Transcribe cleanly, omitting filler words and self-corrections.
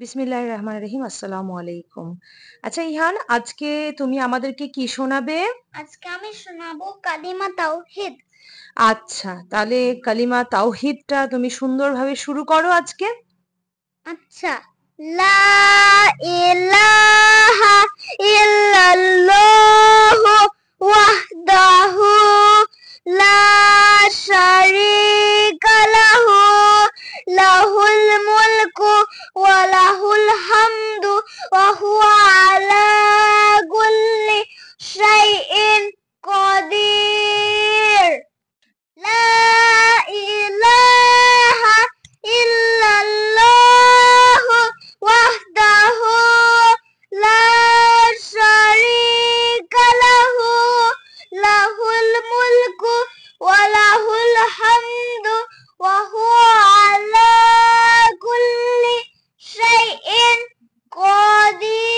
বিসমিল্লাহির রহমানির রহিম। আসসালামু আলাইকুম। আচ্ছা ইহান, আজকে তুমি আমাদেরকে কি শোনাবে? আজকে আমি শোনাবো কালিমা তাওহীদ। আচ্ছা, তাহলে কালিমা তাওহীদটা তুমি সুন্দরভাবে শুরু করো আজকে। আচ্ছা, লা ইলাহা ইল্লাল্লাহু ওয়াহদাহু লা শারীকা লাহু লাহুল মুলকু ওয়া লাহুল হামদু ওয়া হুয়া আলা কুল্লি শাইইন কাদির। লা ইলাহা ইল্লাল্লাহু ওয়াহদাহু লা শারীকা লাহু লাহুল মুলকু ওয়া লাহুল হামদু ওয়া হুয়া আলা কুল্লি শাইইন কাদির।